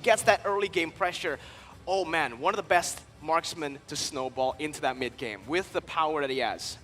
gets that early game pressure. Oh man, one of the best marksmen to snowball into that mid game with the power that he has.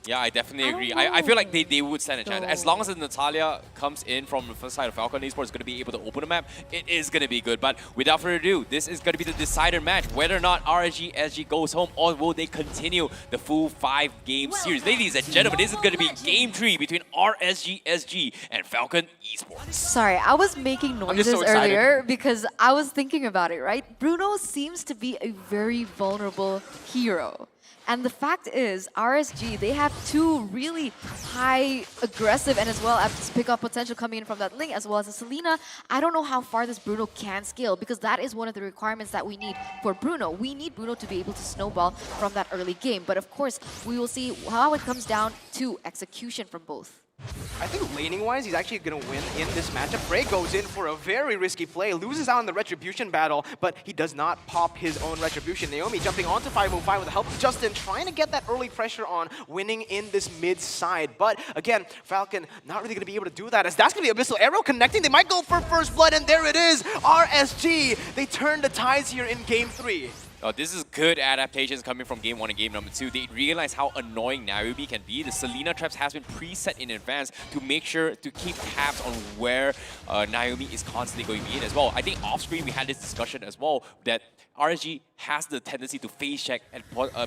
Yeah, I definitely agree. I feel like they would stand a chance. As long as Natalia comes in from the first side of FALCON Esports, is going to be able to open the map, it is going to be good. But without further ado, this is going to be the decider match. Whether or not RSG SG goes home, or will they continue the full 5-game series. Ladies and gentlemen, this is going to be Game 3 between RSG SG and FALCON Esports. Sorry, I was making noises earlier because I was thinking about it, right? Bruno seems to be a very vulnerable hero. And the fact is, RSG, they have two really high aggressive and as well as pick-up potential coming in from that link, as well as a Selena. I don't know how far this Bruno can scale, because that is one of the requirements that we need for Bruno. We need Bruno to be able to snowball from that early game. But of course, we will see how it comes down to execution from both. I think laning-wise, he's actually going to win in this matchup. Bray goes in for a very risky play, loses out in the Retribution battle, but he does not pop his own Retribution. Naomi jumping onto 505 with the help of Justin, trying to get that early pressure on, winning in this mid side. But again, Falcon not really going to be able to do that, as that's going to be Abyssal Arrow connecting. They might go for first blood, and there it is! RSG, they turn the tides here in Game 3. Oh, this is good adaptations coming from Game 1 and Game number 2. They realize how annoying Naomi can be. The Selena traps has been preset in advance to make sure to keep tabs on where Naomi is constantly going to be in as well. I think off-screen we had this discussion as well that RSG has the tendency to face check and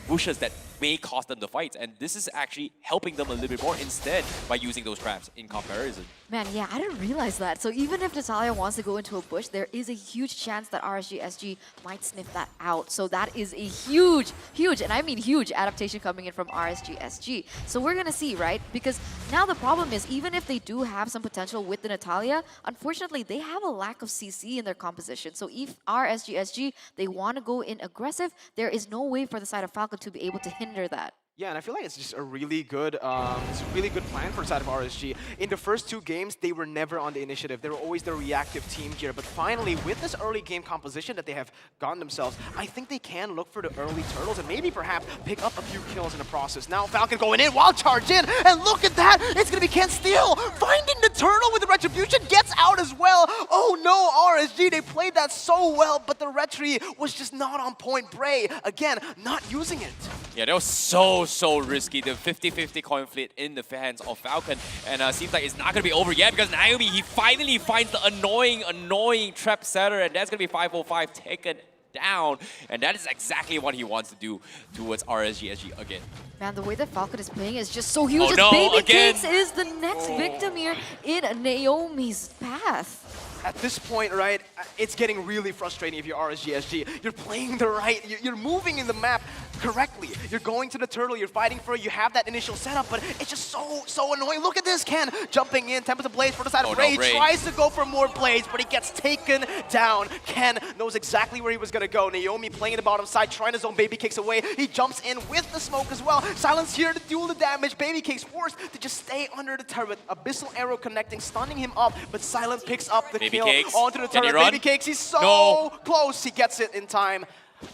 bushes that may cost them the fights, and this is actually helping them a little bit more instead by using those traps in comparison. Man, yeah, I didn't realize that. So even if Natalia wants to go into a bush, there is a huge chance that RSG SG might sniff that out. So that is a huge, and I mean huge adaptation coming in from RSG SG. So we're gonna see, right? Because now the problem is, even if they do have some potential with the Natalia, unfortunately they have a lack of CC in their composition. So if RSG SG, they want to go in aggressive, there is no way for the side of Falcon to be able to hinder that. Yeah, and I feel like it's just a really good, plan for the side of RSG. In the first 2 games, they were never on the initiative. They were always the reactive team here. But finally, with this early game composition that they have gotten themselves, I think they can look for the early turtles and maybe perhaps pick up a few kills in the process. Now Falcon going in, wild charge in, and look at that! It's gonna be Can't Steal! Finding the turtle with the Retribution, gets out as well! Oh no, RSG, they played that so well, but the Retri was just not on point. Bray, again, not using it. Yeah, that was so risky. The 50-50 coin flip in the hands of Falcon, and seems like it's not going to be over yet, because Naomi, he finally finds the annoying trap setter, and that's going to be 505 taken down, and that is exactly what he wants to do towards RSG SG again. Man, the way that Falcon is playing is just so huge. Oh no, Baby again. Cakes is the next victim here in Naomi's path. At this point, right, it's getting really frustrating if you're RSG SG. You're playing the right, you're moving in the map correctly. You're going to the turtle, you're fighting for it, you have that initial setup, but it's just so annoying. Look at this, Ken jumping in, Tempest of Blades for the side of Ray. Ray tries to go for more blades, but he gets taken down. Ken knows exactly where he was gonna go. Naomi playing the bottom side, trying to zone Baby Cakes away. He jumps in with the smoke as well. Silence here to duel the damage. Baby Cakes forced to just stay under the turret. Abyssal Arrow connecting, stunning him up, but Silence picks up the kill Cakes. onto the turret. Baby Cakes, he's so close. He gets it in time.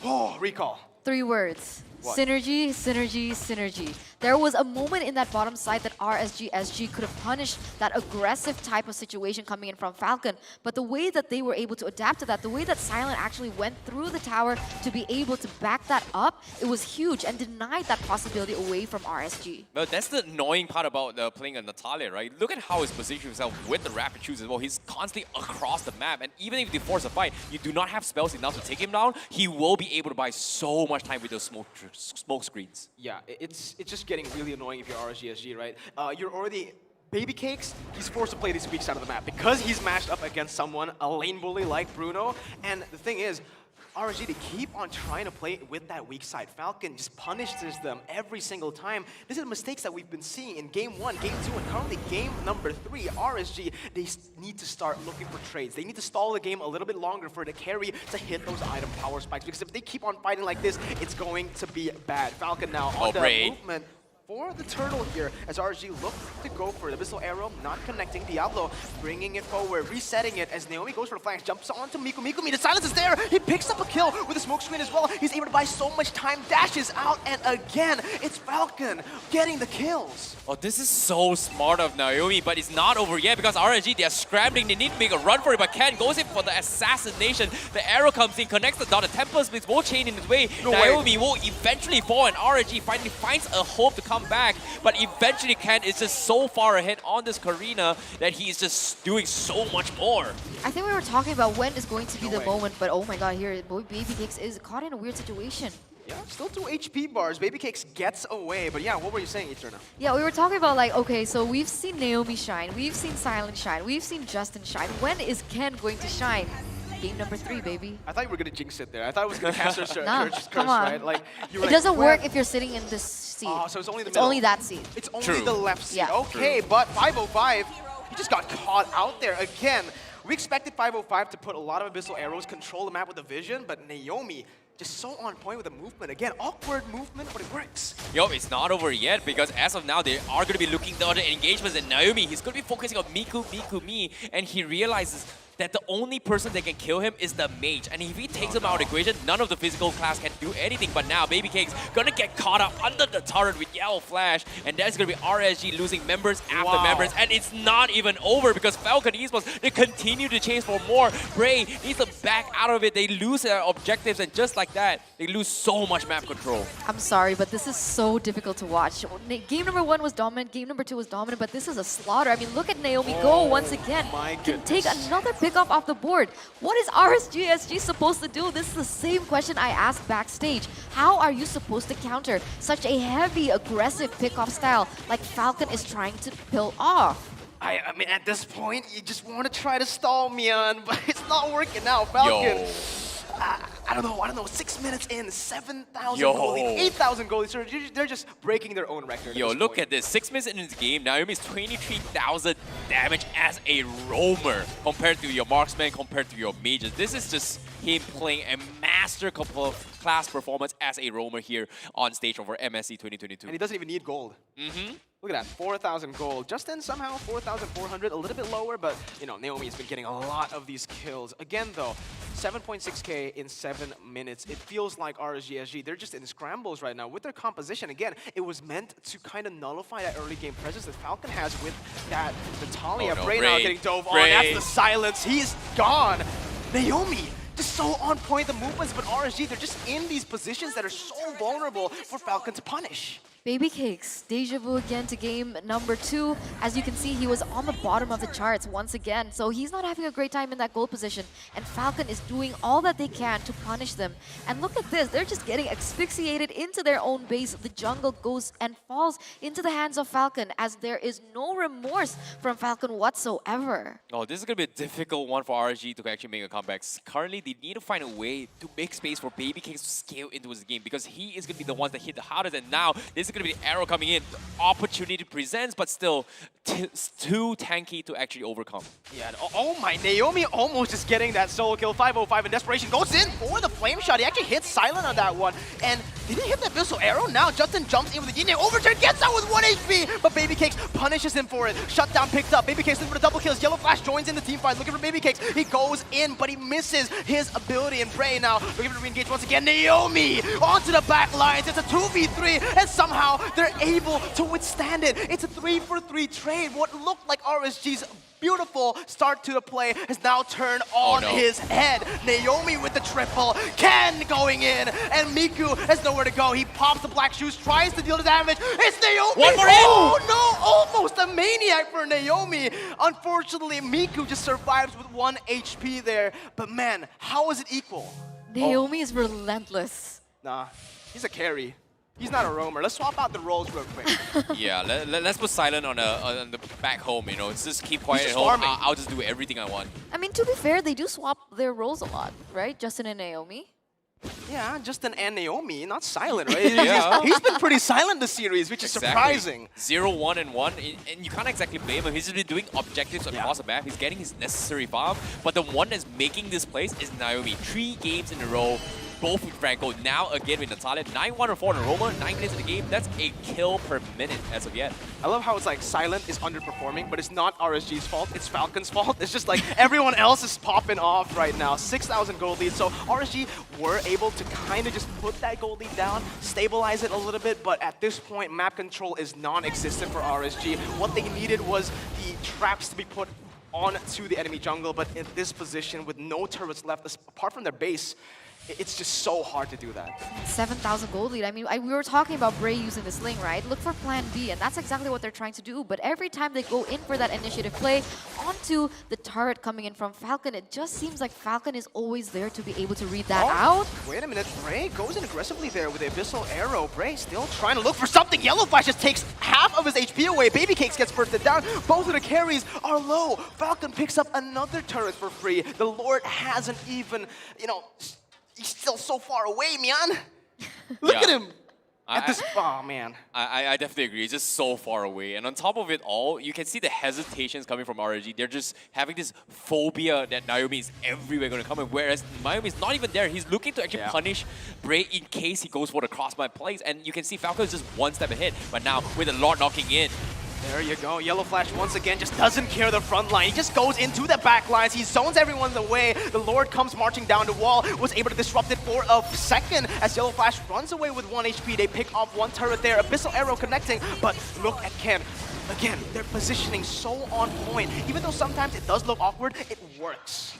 Oh, recall. 3 words. What? Synergy, synergy, synergy. There was a moment in that bottom side that RSG SG could have punished that aggressive type of situation coming in from Falcon, but the way that they were able to adapt to that, the way that Silent actually went through the tower to be able to back that up, it was huge and denied that possibility away from RSG. But that's the annoying part about playing a Natalia, right? Look at how he's positioned himself with the rapid shoots as well. He's constantly across the map, and even if they force a fight, you do not have spells enough to take him down, he will be able to buy so much time with those smoke screens. Yeah, it's just getting really annoying if you're RSG SG, right? You're already... Baby Cakes, he's forced to play this weak side of the map because he's matched up against someone, a lane bully like Bruno. And the thing is, RSG, they keep on trying to play with that weak side. Falcon just punishes them every single time. These are the mistakes that we've been seeing in Game 1, Game 2, and currently Game number 3. RSG, they need to start looking for trades. They need to stall the game a little bit longer for the carry to hit those item power spikes, because if they keep on fighting like this, it's going to be bad. Falcon now on the movement. for the turtle here as RSG look to go for the Abyssal Arrow, not connecting. Diablo bringing it forward, resetting it as Naomi goes for the flanks, jumps onto Miku. Miku, the silence is there. He picks up a kill with a smoke screen as well. He's able to buy so much time, dashes out, and again, it's Falcon getting the kills. Oh, this is so smart of Naomi, but it's not over yet because RSG, they're scrambling. They need to make a run for it, but Ken goes in for the assassination. The arrow comes in, connects the dot. The Tempest Blitz will chain in his way. Naomi will eventually fall, and RSG finally finds a hope to come back. But eventually, Ken is just so far ahead on this Karina that he's just doing so much more. I think we were talking about when is going to be the moment, but oh my god, here, Baby Cakes is caught in a weird situation. Yeah, still 2 HP bars. Baby Cakes gets away. But yeah, what were you saying, Eterna? Yeah, we were talking about like, okay, so we've seen Naomi shine, we've seen Silent shine, we've seen Justin shine. When is Ken going to shine? Game number 3, baby. I thought you were going to jinx it there. I thought it was going to cast her Nah, curse, come on. right? Like, you were It doesn't work if you're sitting in this seat. Oh, so it's only the It's middle. only that seat. It's only True. the left seat. Yeah. Okay, but 505, he just got caught out there again. We expected 505 to put a lot of Abyssal Arrows, control the map with the vision, but Naomi just so on point with the movement. Again, awkward movement, but it works. Yo, it's not over yet because as of now, they are going to be looking at the other engagements, and Naomi, he's going to be focusing on Miku, me, and he realizes that the only person that can kill him is the mage. And if he takes him out of the equation, none of the physical class can do anything. But now, Baby Cake's gonna get caught up under the turret with Yellow Flash, and that's gonna be RSG losing members after members. And it's not even over because Falcon Esports, they continue to chase for more. Bray needs to back out of it. They lose their objectives, and just like that, they lose so much map control. I'm sorry, but this is so difficult to watch. Game number 1 was dominant, game number 2 was dominant, but this is a slaughter. I mean, look at Naomi go once again. Can take another pick up off the board. What is RSG supposed to do? This is the same question I asked backstage. How are you supposed to counter such a heavy, aggressive pick-off style like Falcon is trying to pull off? I mean, at this point, you just want to try to stall Mian, but it's not working out. Falcon. Yo. I don't know, 6 minutes in, 7,000 gold lead, 8,000 gold lead. So they're just breaking their own record. Yo, look at this. 6 minutes in this game, Naomi's 23,000 damage as a roamer compared to your marksman, compared to your mages. This is just him playing a master class performance as a roamer here on stage over MSC 2022. And he doesn't even need gold. Look at that, 4,000 gold. Justin somehow 4,400, a little bit lower, but you know, Naomi's been getting a lot of these kills. Again though, 7.6k in 7 minutes. It feels like RSG, they're just in scrambles right now. With their composition, again, it was meant to kind of nullify that early game presence that Falcon has with that Natalia. Oh no, Bray now getting dove on, that's the silence, he's gone. Naomi, just so on point, the movements, but RSG, they're just in these positions that are so vulnerable for Falcon to punish. Baby Cakes, deja vu again to game number 2. As you can see, he was on the bottom of the charts once again, so he's not having a great time in that goal position. And Falcon is doing all that they can to punish them. And look at this, they're just getting asphyxiated into their own base. The jungle goes and falls into the hands of Falcon as there is no remorse from Falcon whatsoever. Oh, this is going to be a difficult one for RSG to actually make a comeback. Currently, they need to find a way to make space for Baby Cakes to scale into his game because he is going to be the one that hit the hardest. And now, this is going to be the arrow coming in. The opportunity presents, but still too tanky to actually overcome. Yeah, oh my, Naomi almost just getting that solo kill. 505 in desperation goes in for the flame shot. He actually hits silent on that one. And did he hit that Abyssal Arrow? Now Justin jumps in with the Yin overturn, gets out with 1 HP, but Baby Cakes punishes him for it. Shutdown picked up. Baby Cakes looking for the double kills. Yellow Flash joins in the team fight, looking for Baby Cakes. He goes in, but he misses his ability. And Bray now looking to re-engage once again. Naomi onto the back lines. It's a 2v3, and somehow they're able to withstand it. It's a 3-for-3 trade. What looked like RSG's beautiful start to the play has now turned on his head. Naomi with the triple, Ken going in, and Miku has nowhere to go. He pops the black shoes, tries to deal the damage. It's Naomi! One more oh no, almost a maniac for Naomi. Unfortunately, Miku just survives with 1 HP there. But man, how is it equal? Naomi is relentless. Nah, he's a carry. He's not a roamer. Let's swap out the roles real quick. Yeah, let's put silent on the back home, you know. It's just keep quiet He's at just home. farming. I'll just do everything I want. I mean, to be fair, they do swap their roles a lot, right? Justin and Naomi. Yeah, Justin and Naomi, not silent, right? He's been pretty silent this series, which is surprising. 0-1 and 1, and you can't exactly blame him. He's just been doing objectives across the map. He's getting his necessary farm, but the one that's making this place is Naomi. 3 games in a row, both with Franco. Now again with Natalia, 9-1-4 on Roma, 9 minutes in the game. That's a kill per minute as of yet. I love how it's like Silent is underperforming, but it's not RSG's fault, it's Falcon's fault. It's just like everyone else is popping off right now. 6,000 gold lead, so RSG were able to kind of just put that gold lead down, stabilize it a little bit, but at this point, map control is non-existent for RSG. What they needed was the traps to be put onto the enemy jungle, but in this position with no turrets left, apart from their base, it's just so hard to do that. 7,000 gold lead. I mean, we were talking about Bray using the sling, right? Look for plan B, and that's exactly what they're trying to do. But every time they go in for that initiative play onto the turret coming in from Falcon, it just seems like Falcon is always there to be able to read that out. Wait a minute, Bray goes in aggressively there with the Abyssal Arrow. Bray still trying to look for something. Yellow Flash just takes half of his HP away. Baby Cakes gets bursted down. Both of the carries are low. Falcon picks up another turret for free. The Lord hasn't even, he's still so far away, man. Look at him. Oh, man. I definitely agree. It's just so far away. And on top of it all, you can see the hesitations coming from RSG. They're just having this phobia that Naomi is everywhere going to come in, whereas Naomi is not even there. He's looking to actually punish Bray in case he goes for the crossbar plays. And you can see Falcon is just one step ahead. But now, with the Lord knocking in, there you go. Yellow Flash once again just doesn't care the front line. He just goes into the back lines. He zones everyone away. The Lord comes marching down the wall, was able to disrupt it for a second as Yellow Flash runs away with 1 HP. They pick off one turret there. Abyssal Arrow connecting, but look at Ken. Again, they're positioning so on point. Even though sometimes it does look awkward, it works.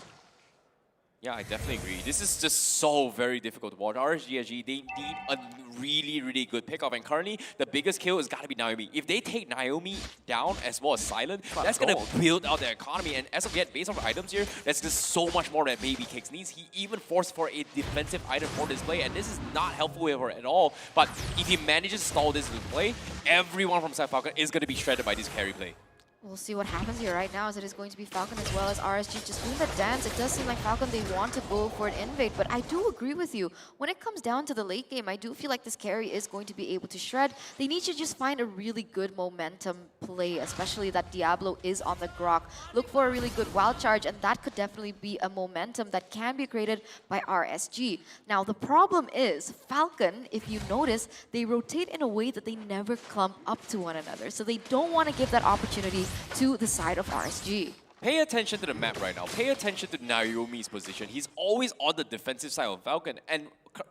Yeah, I definitely agree. This is just so very difficult to watch. RSG, they need a really, really good pickoff. And currently, the biggest kill has got to be Naomi. If they take Naomi down as well as Silent, that's going to build out their economy. And as of yet, based on the items here, that's just so much more than Baby Cakes needs. He even forced for a defensive item for display, and this is not helpful with her at all. But if he manages to stall this play, everyone from Side Falcon is going to be shredded by this carry play. We'll see what happens here right now, as it is going to be Falcon as well as RSG just doing the dance. It does seem like Falcon, they want to go for an invade, but I do agree with you. When it comes down to the late game, I do feel like this carry is going to be able to shred. They need to just find a really good momentum play, especially that Diablo is on the grok. Look for a really good wild charge, and that could definitely be a momentum that can be created by RSG. Now, the problem is, Falcon, if you notice, they rotate in a way that they never clump up to one another. So they don't want to give that opportunity to the side of RSG. Pay attention to the map right now. Pay attention to Naomi's position. He's always on the defensive side of Falcon. And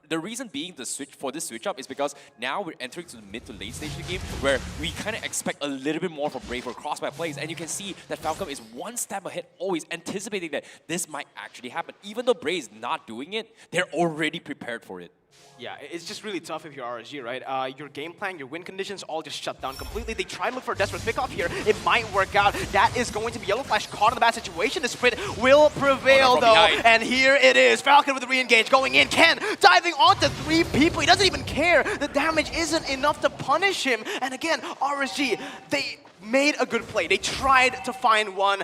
the reason being the switch for this switch up is because now we're entering to the mid to late stage of the game where we kind of expect a little bit more from Bray for crossbar plays. And you can see that Falcon is one step ahead, always anticipating that this might actually happen. Even though Bray is not doing it, they're already prepared for it. Yeah, it's just really tough if you're RSG, right? Your game plan, your win conditions all just shut down completely. They try to look for a desperate pickoff here. It might work out. That is going to be Yellow Flash caught in the bad situation. The sprint will prevail, though. And here it is. Falcon with the re-engage going in. Ken diving onto 3 people. He doesn't even care. The damage isn't enough to punish him. And again, RSG, they made a good play. They tried to find one.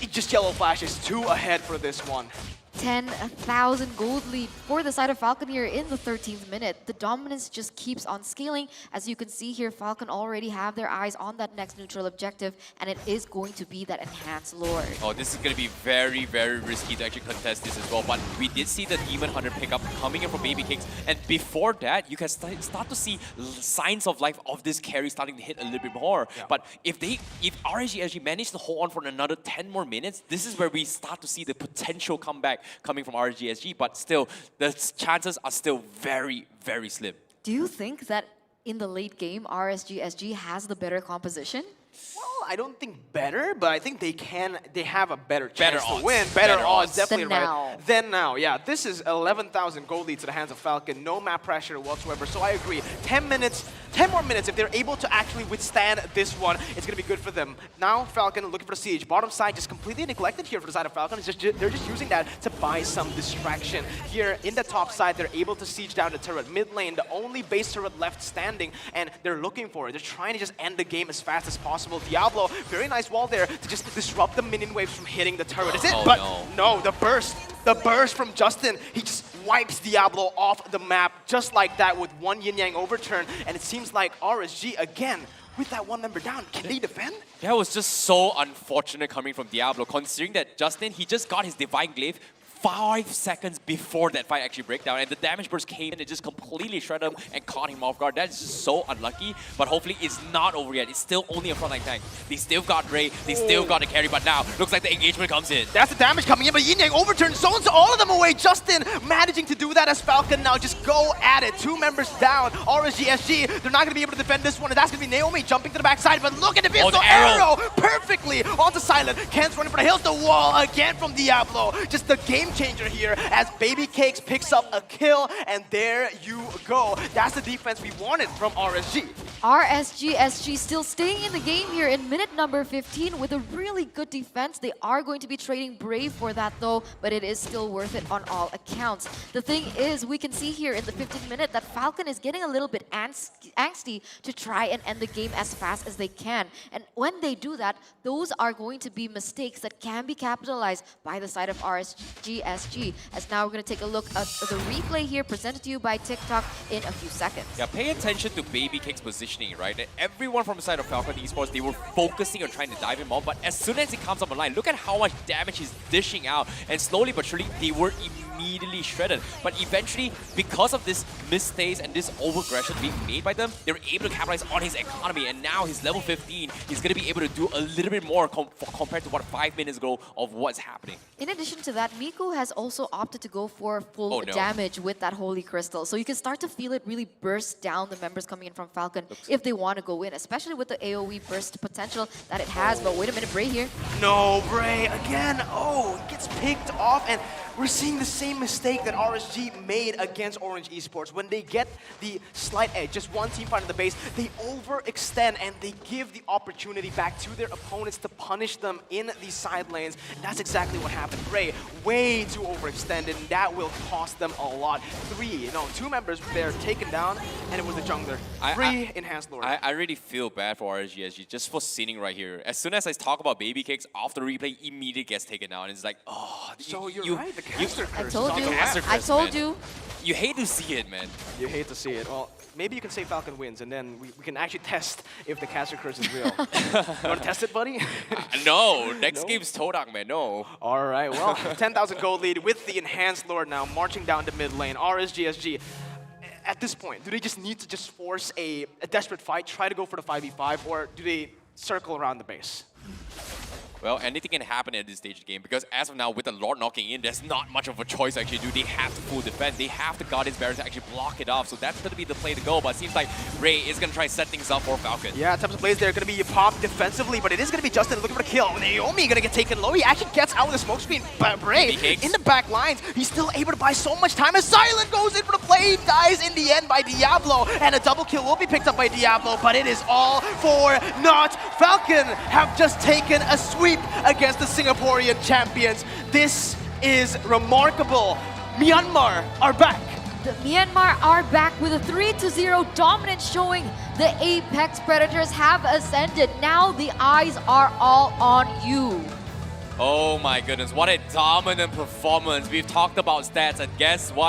It just Yellow Flash is 2 ahead for this one. 10,000 gold lead for the side of Falcon here in the 13th minute. The dominance just keeps on scaling. As you can see here, Falcon already have their eyes on that next neutral objective, and it is going to be that enhanced Lord. Oh, this is going to be very, very risky to actually contest this as well. But we did see the Demon Hunter pickup coming in from Baby Cakes. And before that, you can start to see signs of life of this carry starting to hit a little bit more. Yeah. But if RSG actually manage to hold on for another 10 more minutes, this is where we start to see the potential comeback coming from RSG, but still, the chances are still very, very slim. Do you think that in the late game, RSG has the better composition? Well, I don't think better, but I think they have a better chance to win. Better odds, definitely right. Then now, yeah. This is 11,000 gold lead to the hands of Falcon. No map pressure whatsoever, so I agree. 10 more minutes, if they're able to actually withstand this one, it's going to be good for them. Now, Falcon looking for the siege. Bottom side just completely neglected here for the side of Falcon. They're just using that to buy some distraction. Here, in the top side, they're able to siege down the turret. Mid lane, the only base turret left standing, and they're looking for it. They're trying to just end the game as fast as possible. Diablo, very nice wall there to just disrupt the minion waves from hitting the turret. Is it? Oh, but no, the burst from Justin, he just wipes Diablo off the map just like that with one yin-yang overturn, and it seems like RSG again with that one member down. Can they defend? That was just so unfortunate coming from Diablo, considering that Justin, he just got his Divine Glaive 5 seconds before that fight actually break down, and the damage burst came in and just completely shredded him and caught him off guard. That's just so unlucky, but hopefully it's not over yet. It's still only a frontline tank. They still got Ray, they still got the carry, but now looks like the engagement comes in. That's the damage coming in, but Yin Yang overturns, zones all of them away. Justin managing to do that as Falcon now just go at it. 2 members down. RSG, SG, they're not going to be able to defend this one, and that's going to be Naomi jumping to the backside, but look at the pistol arrow perfectly onto Silent. Ken's running for the hills, the wall again from Diablo. Just the game changer here as Baby Cakes picks up a kill, and there you go. That's the defense we wanted from RSG. RSG, SG still staying in the game here in minute number 15 with a really good defense. They are going to be trading Brave for that though, but it is still worth it on all accounts. The thing is, we can see here in the 15th minute that Falcon is getting a little bit angsty to try and end the game as fast as they can. And when they do that, those are going to be mistakes that can be capitalized by the side of RSG, SG. As now we're going to take a look at the replay here presented to you by TikTok in a few seconds. Yeah, pay attention to Baby Cake's positioning, right? And everyone from the side of FALCON Esports, they were focusing on trying to dive him off, but as soon as he comes up online, look at how much damage he's dishing out, and slowly but surely, they were immediately shredded. But eventually, because of this mistakes and this overaggression being made by them, they were able to capitalize on his economy, and now he's level 15. He's going to be able to do a little bit more compared to what 5 minutes ago of what's happening. In addition to that, Miku has also opted to go for full damage with that Holy Crystal. So you can start to feel it really burst down the members coming in from Falcon if they want to go in, especially with the AoE burst potential that it has. But wait a minute, Bray here. No, Bray again. Oh, gets picked off, and we're seeing the same mistake that RSG made against Orange Esports. When they get the slight edge, just one team fight on the base, they overextend and they give the opportunity back to their opponents to punish them in these side lanes. And that's exactly what happened. Bray, way too overextended, and that will cost them a lot. 2 members there taken down, and it was the jungler. 3 enhanced lord. I really feel bad for RSG just for sinning right here. As soon as I talk about Baby Cakes, off the replay, immediately gets taken down. It's like, oh, so you're right. The caster curse. I told you. I told you. You hate to see it, man. You hate to see it. Well, maybe you can say Falcon wins, and then we can actually test if the caster curse is real. You want to test it, buddy? No. Next game's Todak, man. No. All right. Well, 10,000 gold lead with the enhanced lord now marching down the mid lane. RSGSG. At this point, do they just need to just force a desperate fight, try to go for the 5v5, or do they circle around the base? Well, anything can happen at this stage of the game because as of now, with the Lord knocking in, there's not much of a choice to actually do. They have to full defend. They have the Guardian's Barrier to actually block it off. So that's going to be the play to go. But it seems like Ray is going to try to set things up for Falcon. Yeah, types of plays there are going to be popped defensively, but it is going to be Justin looking for the kill. Naomi going to get taken low. He actually gets out of the smoke screen. But Bray, in the back lines, he's still able to buy so much time as Silent goes in for the play. He dies in the end by Diablo. And a double kill will be picked up by Diablo, but it is all for naught. Falcon have just taken a sweep against the Singaporean champions. This is remarkable. Myanmar are back. The Myanmar are back with a 3-0 dominance showing. The Apex Predators have ascended. Now the eyes are all on you. Oh my goodness, what a dominant performance. We've talked about stats, and guess what?